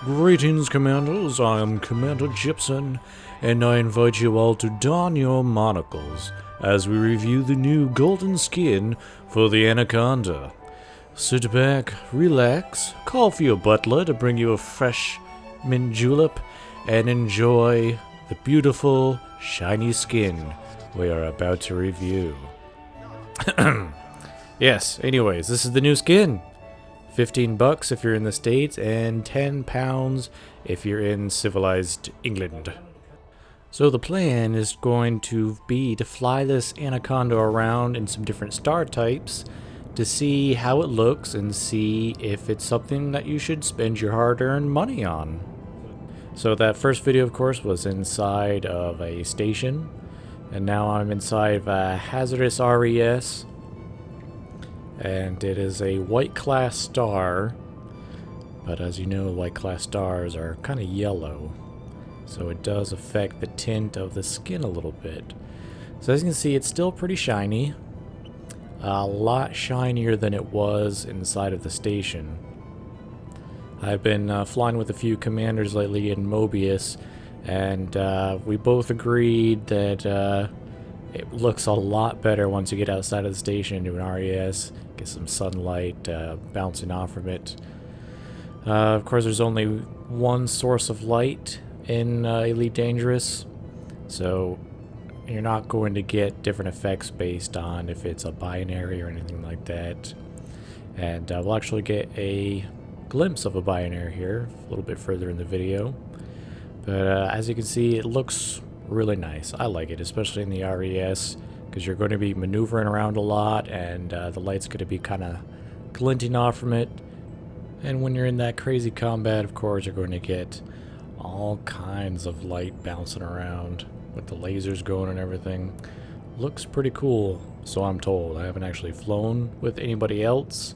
Greetings, Commanders. I am Commander Gypsum, and I invite you all to don your monocles as we review the new golden skin for the Anaconda. Sit back, relax, call for your butler to bring you a fresh mint julep, and enjoy the beautiful, shiny skin we are about to review. Yes, anyways, this is the new skin. $15 if you're in the States, and £10 if you're in civilized England. So the plan is going to be to fly this Anaconda around in some different star types to see how it looks and see if it's something that you should spend your hard-earned money on. So that first video, of course, was inside of a station, and now I'm inside of a hazardous RES. And it is a white class star, but as you know, white class stars are kind of yellow, so it does affect the tint of the skin a little bit. So as you can see, it's still pretty shiny, a lot shinier than it was inside of the station. I've been flying with a few commanders lately in Mobius, and we both agreed that it looks a lot better once you get outside of the station into an RES, get some sunlight bouncing off from it. Of course, there's only one source of light in Elite Dangerous, so you're not going to get different effects based on if it's a binary or anything like that. And we'll actually get a glimpse of a binary here a little bit further in the video. But as you can see, it looks really nice. I like it, especially in the RES, because you're going to be maneuvering around a lot, and the light's going to be kind of glinting off from it. And when you're in that crazy combat, of course, you're going to get all kinds of light bouncing around with the lasers going and everything. Looks pretty cool, so I'm told. I haven't actually flown with anybody else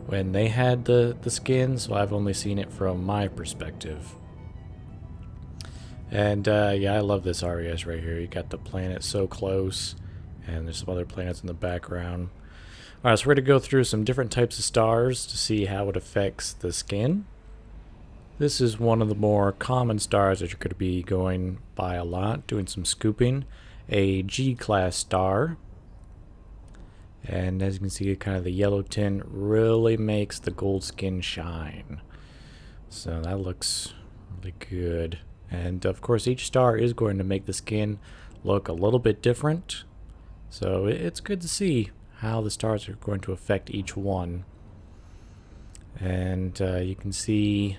when they had the skin, so I've only seen it from my perspective. And yeah, I love this RES right here. You got the planet so close, and there's some other planets in the background. Alright, so we're going to go through some different types of stars to see how it affects the skin. This is one of the more common stars that you're going to be going by a lot, doing some scooping. A G-class star. And as you can see, kind of the yellow tint really makes the gold skin shine. So that looks really good. And of course, each star is going to make the skin look a little bit different. So it's good to see how the stars are going to affect each one. And you can see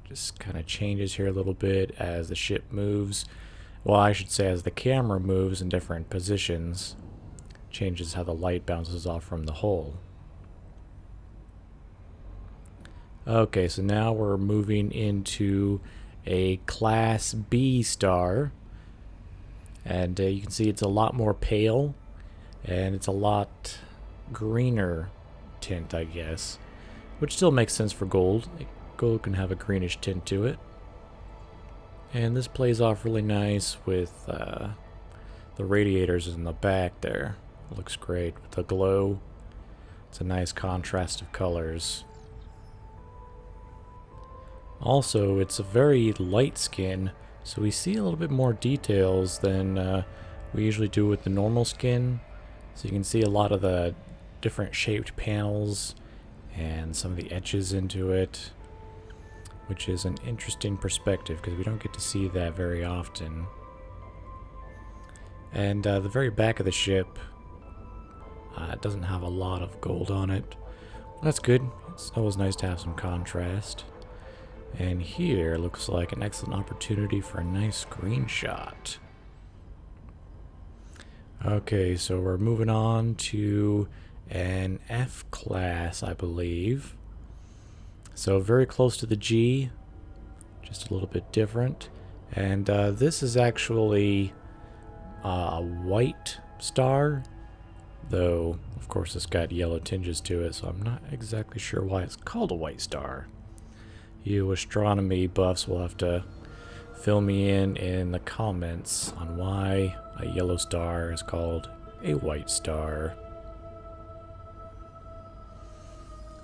just kind of changes here a little bit as the ship moves. Well, I should say as the camera moves in different positions. Changes how the light bounces off from the hull. Okay, so now we're moving into a Class B star, and you can see it's a lot more pale, and it's a lot greener tint, I guess, which still makes sense for gold. Gold can have a greenish tint to it, and this plays off really nice with the radiators in the back there. It looks great with the glow. It's a nice contrast of colors. Also, it's a very light skin, so we see a little bit more details than we usually do with the normal skin. So you can see a lot of the different shaped panels and some of the etches into it, which is an interesting perspective because we don't get to see that very often. And the very back of the ship doesn't have a lot of gold on it. That's good. It's always nice to have some contrast. And here looks like an excellent opportunity for a nice screenshot. Okay, so we're moving on to an F class, I believe. So very close to the G, just a little bit different. And this is actually a white star, though of course it's got yellow tinges to it, so I'm not exactly sure why it's called a white star. You astronomy buffs will have to fill me in the comments on why a yellow star is called a white star.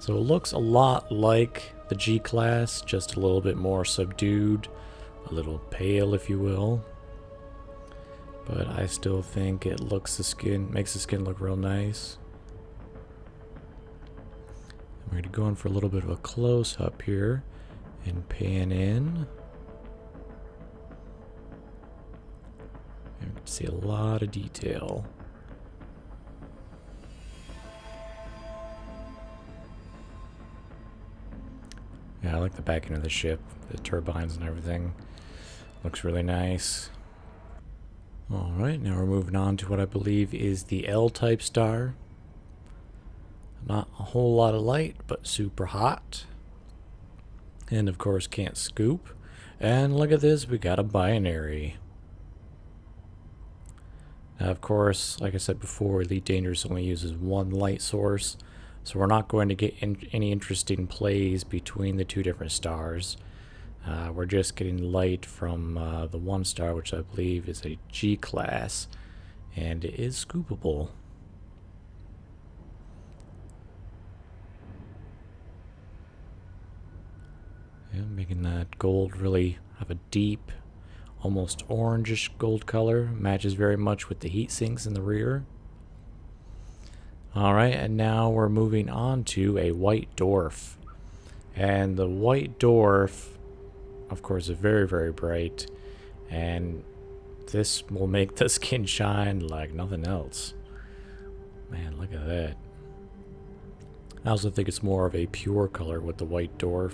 So it looks a lot like the G-Class, just a little bit more subdued, a little pale if you will. But I still think it makes the skin look real nice. We're going to go in for a little bit of a close-up here and pan in. And we can see a lot of detail. Yeah, I like the back end of the ship, the turbines and everything. Looks really nice. Alright, now we're moving on to what I believe is the L-type star. Not a whole lot of light, but super hot. And of course can't scoop. And look at this, we got a binary. Now of course, like I said before, Elite Dangerous only uses one light source. So we're not going to get any interesting plays between the two different stars. We're just getting light from the one star, which I believe is a G-Class. And it is scoopable. Yeah, making that gold really have a deep, almost orangish gold color. Matches very much with the heat sinks in the rear. Alright, and now we're moving on to a white dwarf. And the white dwarf, of course, is very, very bright. And this will make the skin shine like nothing else. Man, look at that. I also think it's more of a pure color with the white dwarf.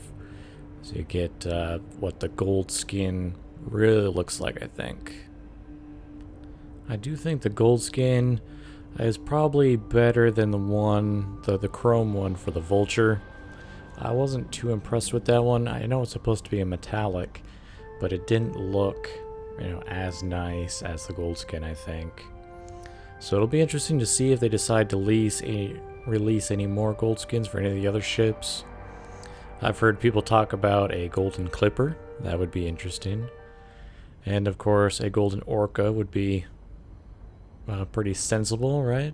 So you get what the gold skin really looks like, I think. I do think the gold skin is probably better than the chrome one for the Vulture. I wasn't too impressed with that one. I know it's supposed to be a metallic, but it didn't look, as nice as the gold skin, I think. So it'll be interesting to see if they decide to release any more gold skins for any of the other ships. I've heard people talk about a golden clipper. That would be interesting. And of course, a golden orca would be pretty sensible, right?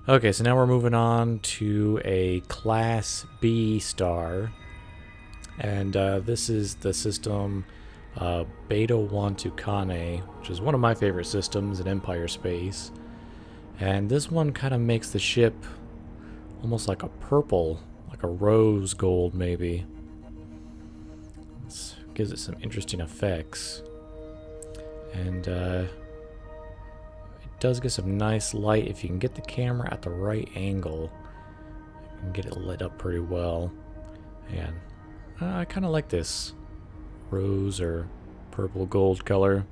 Okay, so now we're moving on to a Class B star. And this is the system Beta 1 Tucane, which is one of my favorite systems in Empire space. And this one kind of makes the ship almost like a purple, like a rose gold maybe. This gives it some interesting effects. And it does get some nice light. If you can get the camera at the right angle, you can get it lit up pretty well. And I kind of like this rose or purple gold color.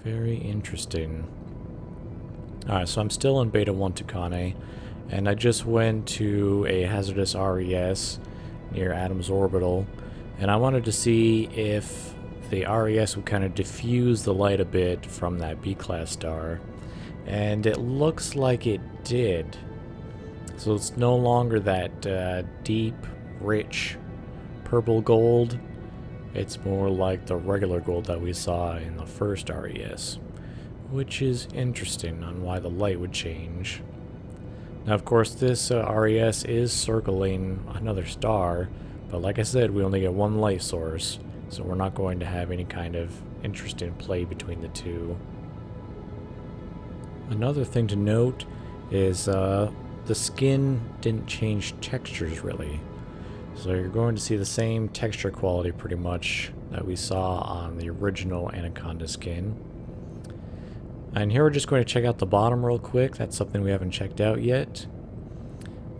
Very interesting. Alright, so I'm still in Beta 1 Tucane, and I just went to a hazardous RES near Adam's Orbital, and I wanted to see if the RES would kind of diffuse the light a bit from that B-class star, and it looks like it did. So it's no longer that deep, rich purple gold. It's more like the regular gold that we saw in the first RES, which is interesting on why the light would change. Now, of course, this RES is circling another star, but like I said, we only get one light source, so we're not going to have any kind of interesting play between the two. Another thing to note is the skin didn't change textures really. So you're going to see the same texture quality pretty much that we saw on the original Anaconda skin. And here we're just going to check out the bottom real quick. That's something we haven't checked out yet.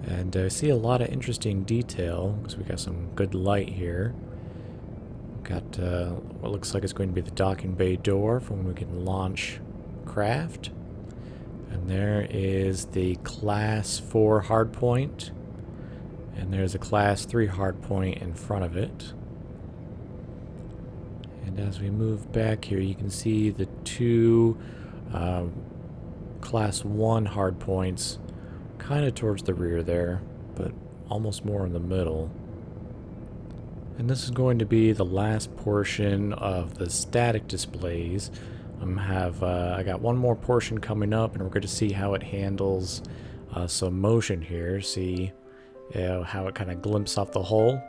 And I see a lot of interesting detail because we got some good light here. Got what looks like it's going to be the docking bay door for when we can launch craft. And there is the Class 4 hardpoint. And there's a Class 3 hardpoint in front of it. And as we move back here, you can see the two Class 1 hardpoints kind of towards the rear there, but almost more in the middle. And this is going to be the last portion of the static displays. I got one more portion coming up, and we're going to see how it handles some motion here. See how it kind of glimpses off the hull.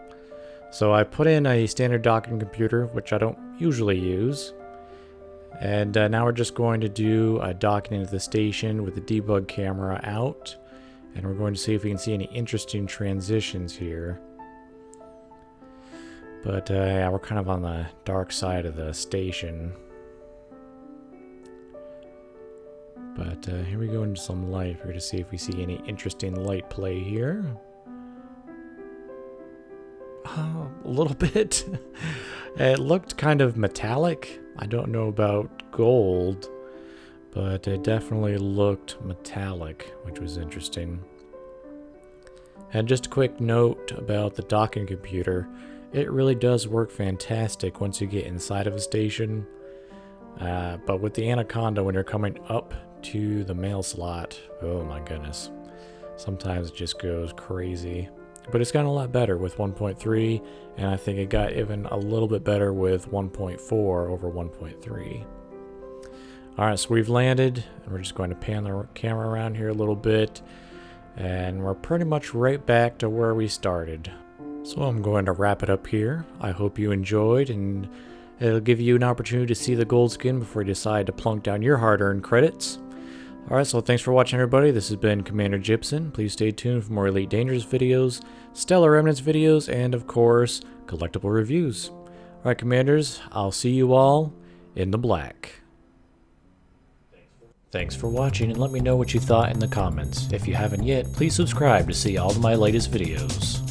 So I put in a standard docking computer, which I don't usually use. And now we're just going to do a docking into the station with the debug camera out. And we're going to see if we can see any interesting transitions here. But yeah, we're kind of on the dark side of the station. But here we go into some light here to see if we see any interesting light play here. A little bit. It looked kind of metallic. I don't know about gold, but it definitely looked metallic, which was interesting. And just a quick note about the docking computer. It really does work fantastic once you get inside of a station. But with the Anaconda, when you're coming up to the mail slot, oh my goodness. Sometimes it just goes crazy. But it's gotten a lot better with 1.3, and I think it got even a little bit better with 1.4 over 1.3. Alright, so we've landed, and we're just going to pan the camera around here a little bit, and we're pretty much right back to where we started. So I'm going to wrap it up here. I hope you enjoyed, and it'll give you an opportunity to see the gold skin before you decide to plunk down your hard-earned credits. Alright, so thanks for watching, everybody. This has been Commander Gypsum. Please stay tuned for more Elite Dangerous videos, Stellar Remnants videos, and of course, collectible reviews. Alright, Commanders, I'll see you all in the black. Thanks for watching, and let me know what you thought in the comments. If you haven't yet, please subscribe to see all of my latest videos.